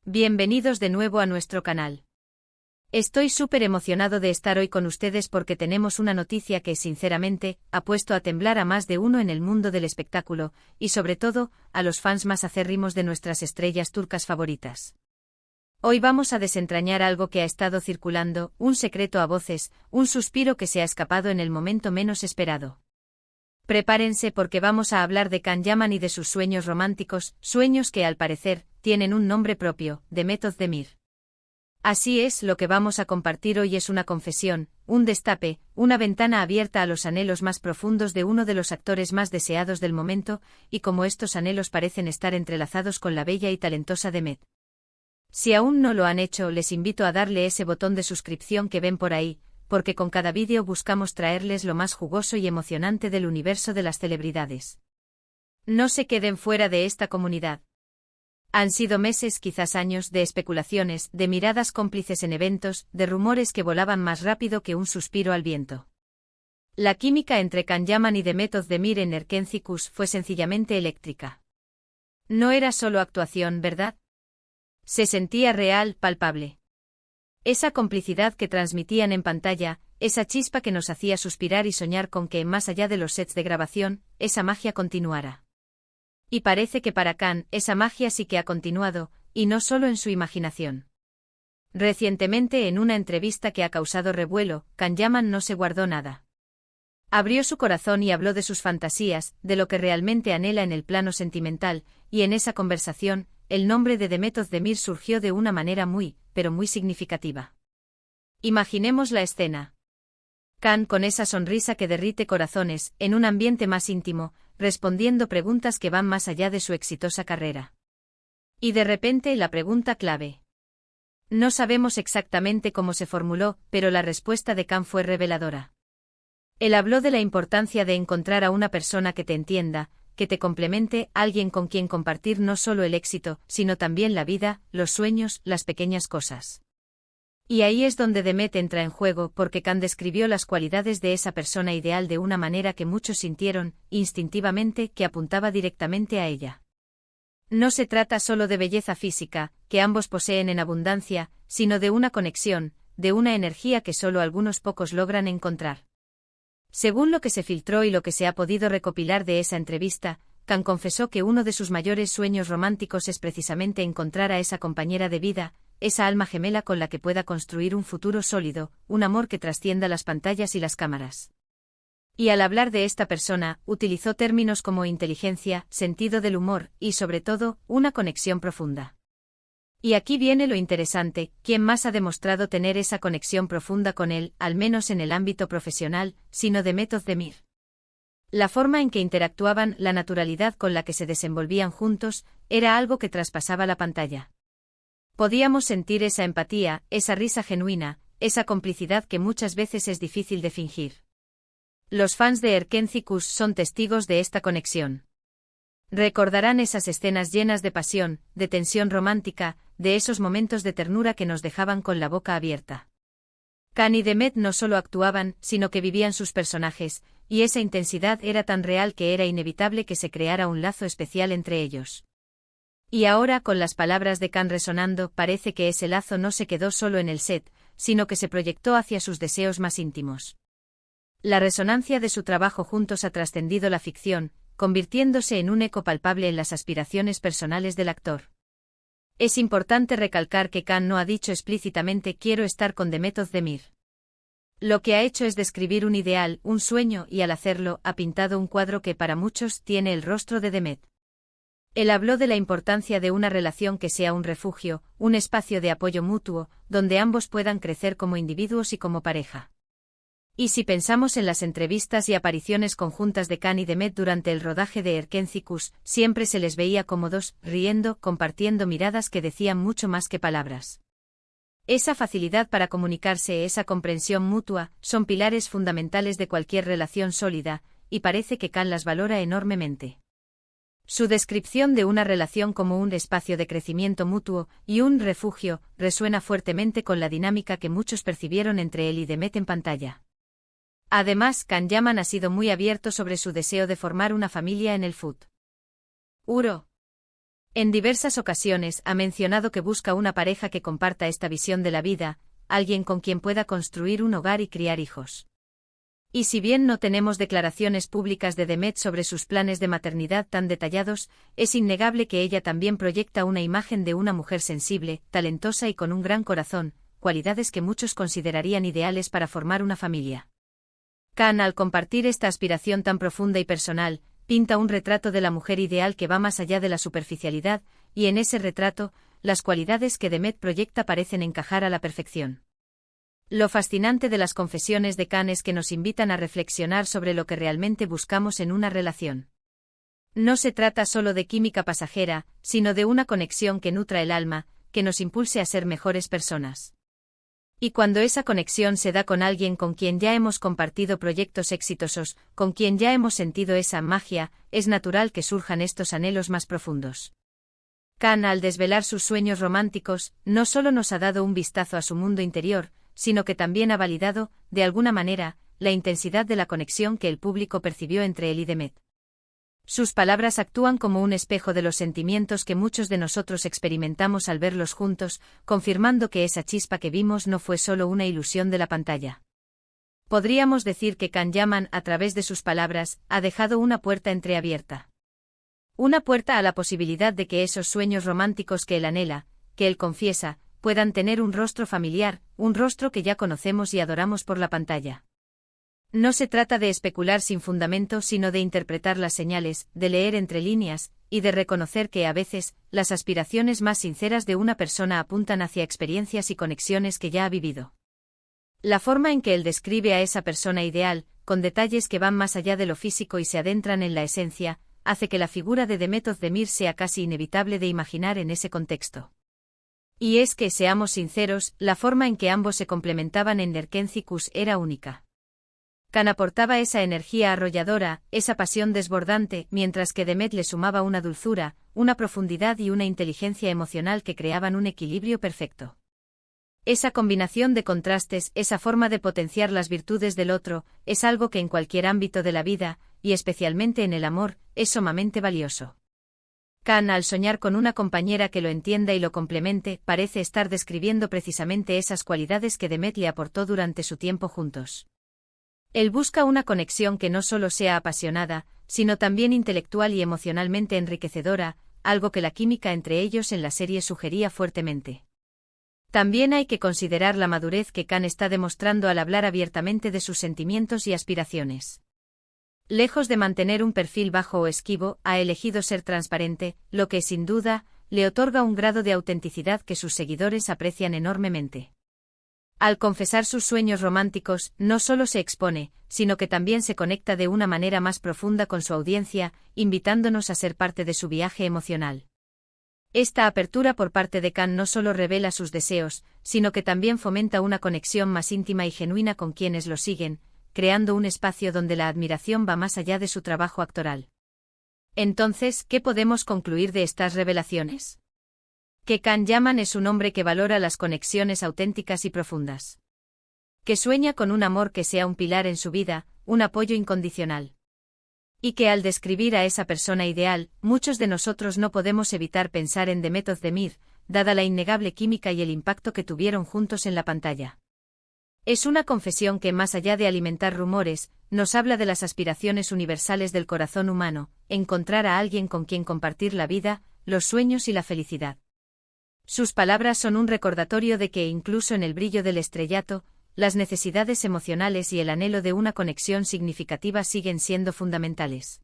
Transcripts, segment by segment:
Bienvenidos de nuevo a nuestro canal. Estoy súper emocionado de estar hoy con ustedes porque tenemos una noticia que, sinceramente, ha puesto a temblar a más de uno en el mundo del espectáculo, y sobre todo, a los fans más acérrimos de nuestras estrellas turcas favoritas. Hoy vamos a desentrañar algo que ha estado circulando, un secreto a voces, un suspiro que se ha escapado en el momento menos esperado. Prepárense porque vamos a hablar de Can Yaman y de sus sueños románticos, sueños que, al parecer, tienen un nombre propio, Demet Özdemir. Así es, lo que vamos a compartir hoy es una confesión, un destape, una ventana abierta a los anhelos más profundos de uno de los actores más deseados del momento, y cómo estos anhelos parecen estar entrelazados con la bella y talentosa Demet. Si aún no lo han hecho, les invito a darle ese botón de suscripción que ven por ahí, porque con cada vídeo buscamos traerles lo más jugoso y emocionante del universo de las celebridades. No se queden fuera de esta comunidad. Han sido meses, quizás años, de especulaciones, de miradas cómplices en eventos, de rumores que volaban más rápido que un suspiro al viento. La química entre Can Yaman y Demet Özdemir en Erkenci fue sencillamente eléctrica. No era solo actuación, ¿verdad? Se sentía real, palpable. Esa complicidad que transmitían en pantalla, esa chispa que nos hacía suspirar y soñar con que, más allá de los sets de grabación, esa magia continuara. Y parece que para Can, esa magia sí que ha continuado, y no solo en su imaginación. Recientemente, en una entrevista que ha causado revuelo, Can Yaman no se guardó nada. Abrió su corazón y habló de sus fantasías, de lo que realmente anhela en el plano sentimental, y en esa conversación, el nombre de Demet Özdemir surgió de una manera muy, pero muy significativa. Imaginemos la escena. Can, con esa sonrisa que derrite corazones, en un ambiente más íntimo, respondiendo preguntas que van más allá de su exitosa carrera. Y de repente, la pregunta clave. No sabemos exactamente cómo se formuló, pero la respuesta de Can fue reveladora. Él habló de la importancia de encontrar a una persona que te entienda, que te complemente, alguien con quien compartir no solo el éxito, sino también la vida, los sueños, las pequeñas cosas. Y ahí es donde Demet entra en juego, porque Can describió las cualidades de esa persona ideal de una manera que muchos sintieron, instintivamente, que apuntaba directamente a ella. No se trata solo de belleza física, que ambos poseen en abundancia, sino de una conexión, de una energía que solo algunos pocos logran encontrar. Según lo que se filtró y lo que se ha podido recopilar de esa entrevista, Can confesó que uno de sus mayores sueños románticos es precisamente encontrar a esa compañera de vida, esa alma gemela con la que pueda construir un futuro sólido, un amor que trascienda las pantallas y las cámaras. Y al hablar de esta persona, utilizó términos como inteligencia, sentido del humor, y sobre todo, una conexión profunda. Y aquí viene lo interesante, ¿quién más ha demostrado tener esa conexión profunda con él, al menos en el ámbito profesional, sino Demet Özdemir? La forma en que interactuaban, la naturalidad con la que se desenvolvían juntos, era algo que traspasaba la pantalla. Podíamos sentir esa empatía, esa risa genuina, esa complicidad que muchas veces es difícil de fingir. Los fans de Erkenci son testigos de esta conexión. Recordarán esas escenas llenas de pasión, de tensión romántica, de esos momentos de ternura que nos dejaban con la boca abierta. Can y Demet no solo actuaban, sino que vivían sus personajes, y esa intensidad era tan real que era inevitable que se creara un lazo especial entre ellos. Y ahora, con las palabras de Can resonando, parece que ese lazo no se quedó solo en el set, sino que se proyectó hacia sus deseos más íntimos. La resonancia de su trabajo juntos ha trascendido la ficción, convirtiéndose en un eco palpable en las aspiraciones personales del actor. Es importante recalcar que Can no ha dicho explícitamente quiero estar con Demet Özdemir. Lo que ha hecho es describir un ideal, un sueño, y al hacerlo, ha pintado un cuadro que para muchos tiene el rostro de Demet. Él habló de la importancia de una relación que sea un refugio, un espacio de apoyo mutuo, donde ambos puedan crecer como individuos y como pareja. Y si pensamos en las entrevistas y apariciones conjuntas de Can y Demet durante el rodaje de Erkenci, siempre se les veía cómodos, riendo, compartiendo miradas que decían mucho más que palabras. Esa facilidad para comunicarse, esa comprensión mutua, son pilares fundamentales de cualquier relación sólida, y parece que Can las valora enormemente. Su descripción de una relación como un espacio de crecimiento mutuo y un refugio resuena fuertemente con la dinámica que muchos percibieron entre él y Demet en pantalla. Además, Can Yaman ha sido muy abierto sobre su deseo de formar una familia en el futuro. En diversas ocasiones ha mencionado que busca una pareja que comparta esta visión de la vida, alguien con quien pueda construir un hogar y criar hijos. Y si bien no tenemos declaraciones públicas de Demet sobre sus planes de maternidad tan detallados, es innegable que ella también proyecta una imagen de una mujer sensible, talentosa y con un gran corazón, cualidades que muchos considerarían ideales para formar una familia. Khan, al compartir esta aspiración tan profunda y personal, pinta un retrato de la mujer ideal que va más allá de la superficialidad, y en ese retrato, las cualidades que Demet proyecta parecen encajar a la perfección. Lo fascinante de las confesiones de Khan es que nos invitan a reflexionar sobre lo que realmente buscamos en una relación. No se trata solo de química pasajera, sino de una conexión que nutra el alma, que nos impulse a ser mejores personas. Y cuando esa conexión se da con alguien con quien ya hemos compartido proyectos exitosos, con quien ya hemos sentido esa magia, es natural que surjan estos anhelos más profundos. Khan, al desvelar sus sueños románticos, no solo nos ha dado un vistazo a su mundo interior, sino que también ha validado, de alguna manera, la intensidad de la conexión que el público percibió entre él y Demet. Sus palabras actúan como un espejo de los sentimientos que muchos de nosotros experimentamos al verlos juntos, confirmando que esa chispa que vimos no fue solo una ilusión de la pantalla. Podríamos decir que Khan Yaman, a través de sus palabras, ha dejado una puerta entreabierta. Una puerta a la posibilidad de que esos sueños románticos que él anhela, que él confiesa, puedan tener un rostro familiar, un rostro que ya conocemos y adoramos por la pantalla. No se trata de especular sin fundamento, sino de interpretar las señales, de leer entre líneas, y de reconocer que a veces, las aspiraciones más sinceras de una persona apuntan hacia experiencias y conexiones que ya ha vivido. La forma en que él describe a esa persona ideal, con detalles que van más allá de lo físico y se adentran en la esencia, hace que la figura de Demet Özdemir sea casi inevitable de imaginar en ese contexto. Y es que, seamos sinceros, la forma en que ambos se complementaban en Erkenci Kuş era única. Khan aportaba esa energía arrolladora, esa pasión desbordante, mientras que Demet le sumaba una dulzura, una profundidad y una inteligencia emocional que creaban un equilibrio perfecto. Esa combinación de contrastes, esa forma de potenciar las virtudes del otro, es algo que en cualquier ámbito de la vida, y especialmente en el amor, es sumamente valioso. Khan, al soñar con una compañera que lo entienda y lo complemente, parece estar describiendo precisamente esas cualidades que Demet le aportó durante su tiempo juntos. Él busca una conexión que no solo sea apasionada, sino también intelectual y emocionalmente enriquecedora, algo que la química entre ellos en la serie sugería fuertemente. También hay que considerar la madurez que Khan está demostrando al hablar abiertamente de sus sentimientos y aspiraciones. Lejos de mantener un perfil bajo o esquivo, ha elegido ser transparente, lo que, sin duda, le otorga un grado de autenticidad que sus seguidores aprecian enormemente. Al confesar sus sueños románticos, no solo se expone, sino que también se conecta de una manera más profunda con su audiencia, invitándonos a ser parte de su viaje emocional. Esta apertura por parte de Khan no solo revela sus deseos, sino que también fomenta una conexión más íntima y genuina con quienes lo siguen, creando un espacio donde la admiración va más allá de su trabajo actoral. Entonces, ¿qué podemos concluir de estas revelaciones? Que Khan Yaman es un hombre que valora las conexiones auténticas y profundas. Que sueña con un amor que sea un pilar en su vida, un apoyo incondicional. Y que al describir a esa persona ideal, muchos de nosotros no podemos evitar pensar en Demet Özdemir, dada la innegable química y el impacto que tuvieron juntos en la pantalla. Es una confesión que, más allá de alimentar rumores, nos habla de las aspiraciones universales del corazón humano, encontrar a alguien con quien compartir la vida, los sueños y la felicidad. Sus palabras son un recordatorio de que, incluso en el brillo del estrellato, las necesidades emocionales y el anhelo de una conexión significativa siguen siendo fundamentales.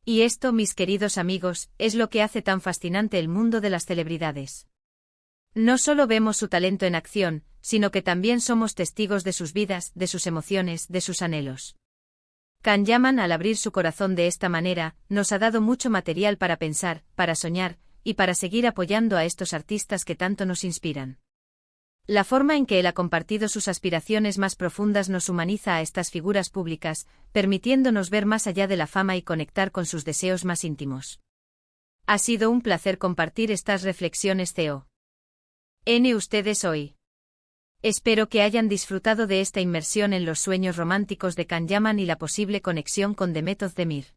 Y esto, mis queridos amigos, es lo que hace tan fascinante el mundo de las celebridades. No solo vemos su talento en acción, sino que también somos testigos de sus vidas, de sus emociones, de sus anhelos. Khan Yaman, al abrir su corazón de esta manera, nos ha dado mucho material para pensar, para soñar, y para seguir apoyando a estos artistas que tanto nos inspiran. La forma en que él ha compartido sus aspiraciones más profundas nos humaniza a estas figuras públicas, permitiéndonos ver más allá de la fama y conectar con sus deseos más íntimos. Ha sido un placer compartir estas reflexiones con ustedes hoy. Espero que hayan disfrutado de esta inmersión en los sueños románticos de Khan Yaman y la posible conexión con Demet Özdemir.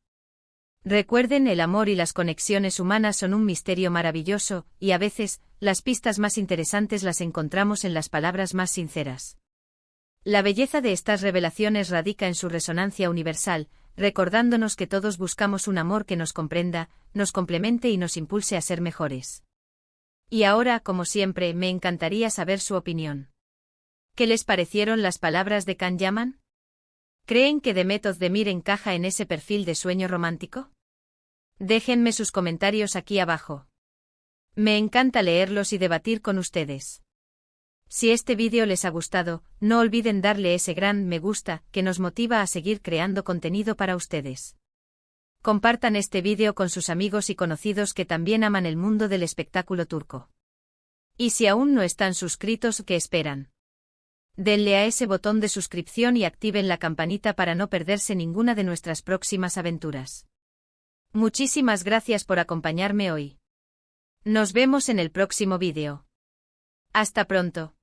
Recuerden, el amor y las conexiones humanas son un misterio maravilloso, y a veces, las pistas más interesantes las encontramos en las palabras más sinceras. La belleza de estas revelaciones radica en su resonancia universal, recordándonos que todos buscamos un amor que nos comprenda, nos complemente y nos impulse a ser mejores. Y ahora, como siempre, me encantaría saber su opinión. ¿Qué les parecieron las palabras de Can Yaman? ¿Creen que The Method de Mir encaja en ese perfil de sueño romántico? Déjenme sus comentarios aquí abajo. Me encanta leerlos y debatir con ustedes. Si este vídeo les ha gustado, no olviden darle ese gran me gusta que nos motiva a seguir creando contenido para ustedes. Compartan este vídeo con sus amigos y conocidos que también aman el mundo del espectáculo turco. Y si aún no están suscritos, ¿qué esperan? Denle a ese botón de suscripción y activen la campanita para no perderse ninguna de nuestras próximas aventuras. Muchísimas gracias por acompañarme hoy. Nos vemos en el próximo vídeo. Hasta pronto.